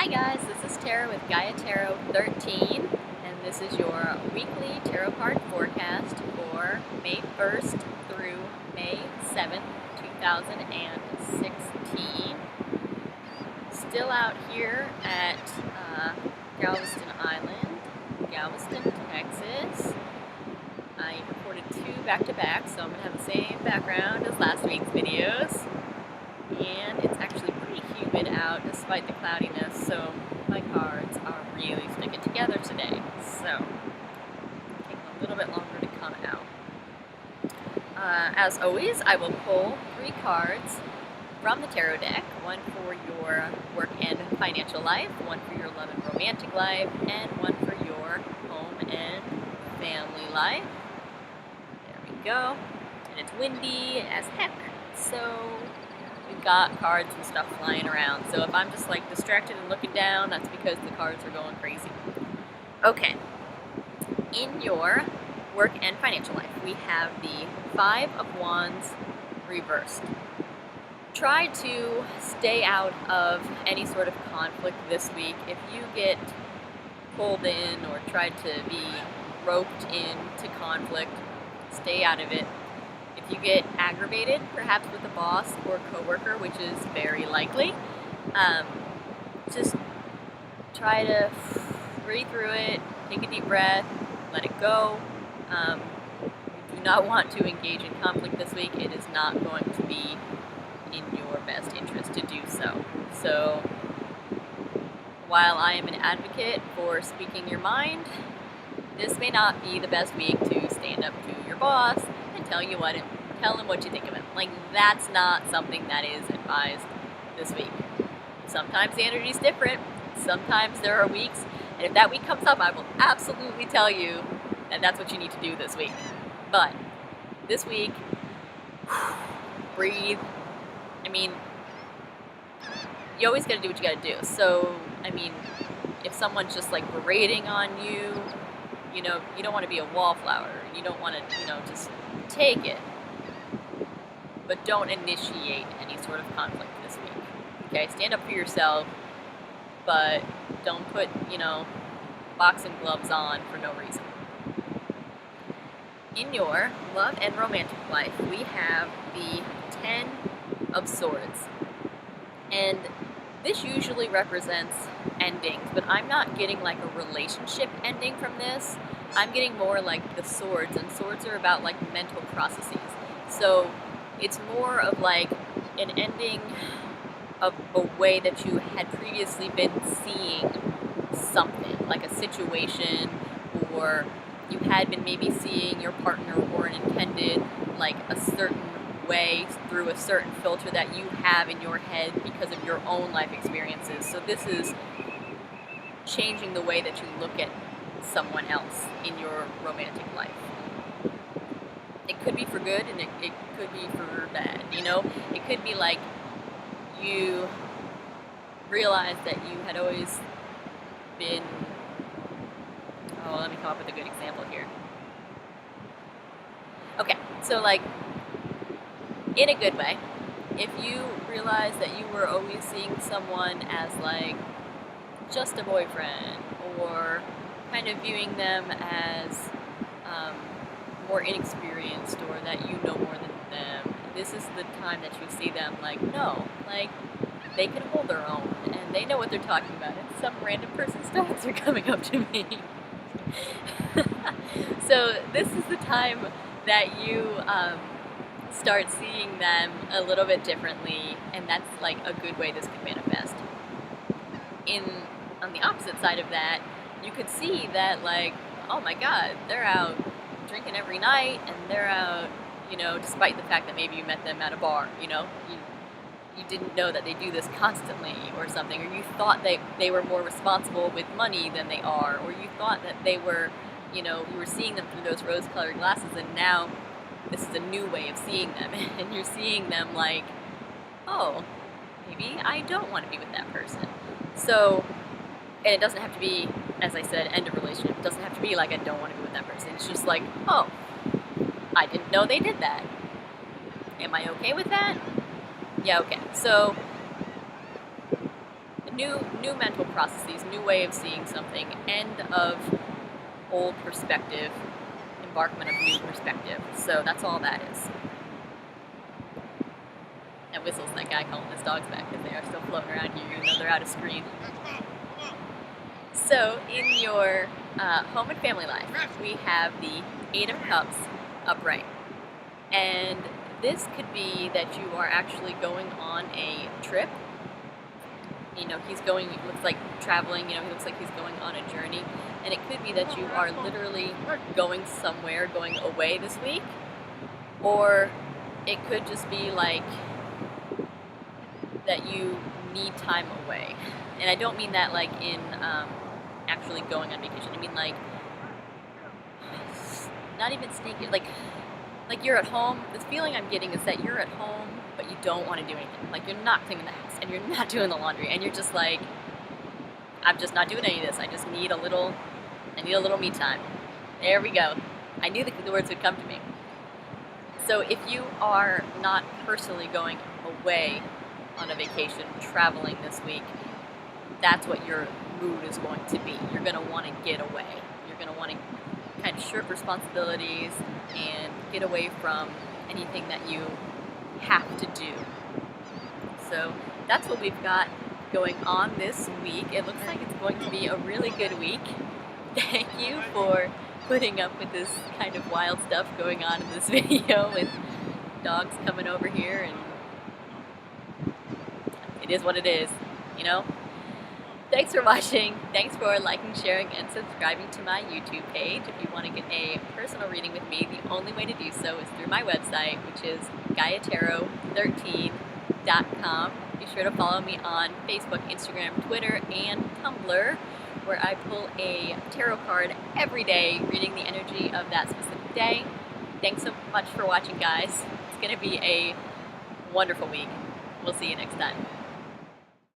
Hi guys, this is Tara with Gaia Tarot 13, and this is your weekly tarot card forecast for May 1st through May 7th, 2016. Still out here at Galveston Island, Galveston, Texas. I recorded two back-to-back, so I'm going to have the same background as last week's videos. And it's actually pretty humid out despite the cloudiness, so my cards are really sticking together today. So, taking a little bit longer to come out. As always, I will pull 3 cards from the tarot deck, one for your work and financial life, one for your love and romantic life, and one for your home and family life. There we go. And it's windy as heck, so we've got cards and stuff flying around. So if I'm just like distracted and looking down, that's because the cards are going crazy. Okay. In your work and financial life, we have the 5 of Wands reversed. Try to stay out of any sort of conflict this week. If you get pulled in or try to be roped into conflict, stay out of it. If you get aggravated, perhaps with a boss or coworker, which is very likely, just try to breathe through it, take a deep breath, let it go. You do not want to engage in conflict this week. It is not going to be in your best interest to do so. So, while I am an advocate for speaking your mind, this may not be the best week to stand up to your boss and tell him what you think of him. Like, that's not something that is advised this week. Sometimes the energy is different. Sometimes there are weeks, and if that week comes up, I will absolutely tell you that that's what you need to do this week. But this week, breathe. I mean, you always got to do what you got to do. So, I mean, if someone's just like berating on you, you know, you don't want to be a wallflower. You don't want to, just take it. But don't initiate any sort of conflict this week. Okay, stand up for yourself, but don't put, boxing gloves on for no reason. In your love and romantic life, we have the 10 of Swords. And this usually represents endings, but I'm not getting like a relationship ending from this. I'm getting more like the swords, and swords are about like mental processes. So it's more of like an ending of a way that you had previously been seeing something, like a situation, or you had been maybe seeing your partner or an intended like a certain way through a certain filter that you have in your head because of your own life experiences. So this is changing the way that you look at someone else in your romantic life. It could be for good and it could be for bad, It could be like you realize that you had always been... Oh, let me come up with a good example here. Okay, so like, in a good way, if you realize that you were always seeing someone as like just a boyfriend, or kind of viewing them as more inexperienced, or that you know more than them, this is the time that you see them like, no, like, they can hold their own, and they know what they're talking about, and some random person's thoughts are coming up to me. So this is the time that you start seeing them a little bit differently, and that's like a good way this could manifest. On the opposite side of that, you could see that like, oh my god, they're out drinking every night, and they're out, despite the fact that maybe you met them at a bar, you didn't know that they do this constantly or something, or you thought they were more responsible with money than they are, or you thought that they were, you were seeing them through those rose-colored glasses, and now this is a new way of seeing them, and you're seeing them like, oh, maybe I don't want to be with that person. So, and it doesn't have to be, as I said, end of relationship. It doesn't have to be like I don't want to be with that person. It's just like, oh, I didn't know they did that. Am I okay with that? Yeah, okay. So new mental processes, new way of seeing something, end of old perspective, embarkment of new perspective. So that's all that is. That whistles that guy calling his dogs back because they are still floating around here, even though they're out of screen. So in your home and family life, we have the Eight of Cups upright. And this could be that you are actually going on a trip. You know, he's going, it looks like traveling, you know, he looks like he's going on a journey. And it could be that you are literally going somewhere, going away this week. Or it could just be like that you need time away. And I don't mean that like in actually going on vacation. I mean like, not even sneaking, like you're at home. The feeling I'm getting is that you're at home, but you don't want to do anything. Like you're not cleaning the house, and you're not doing the laundry, and you're just like, I'm just not doing any of this. I just need a little me time. There we go. I knew the words would come to me. So if you are not personally going away on a vacation, traveling this week, that's what your mood is going to be. You're going to want to get away. You're going to want to kind of shirk responsibilities and get away from anything that you have to do. So that's what we've got going on this week. It looks like it's going to be a really good week. Thank you for putting up with this kind of wild stuff going on in this video with dogs coming over here, and it is what it is, you know? Thanks for watching. Thanks for liking, sharing, and subscribing to my YouTube page. If you want to get a personal reading with me, the only way to do so is through my website, which is GaiaTarot13.com. Be sure to follow me on Facebook, Instagram, Twitter, and Tumblr, where I pull a tarot card every day, reading the energy of that specific day. Thanks so much for watching, guys. It's going to be a wonderful week. We'll see you next time.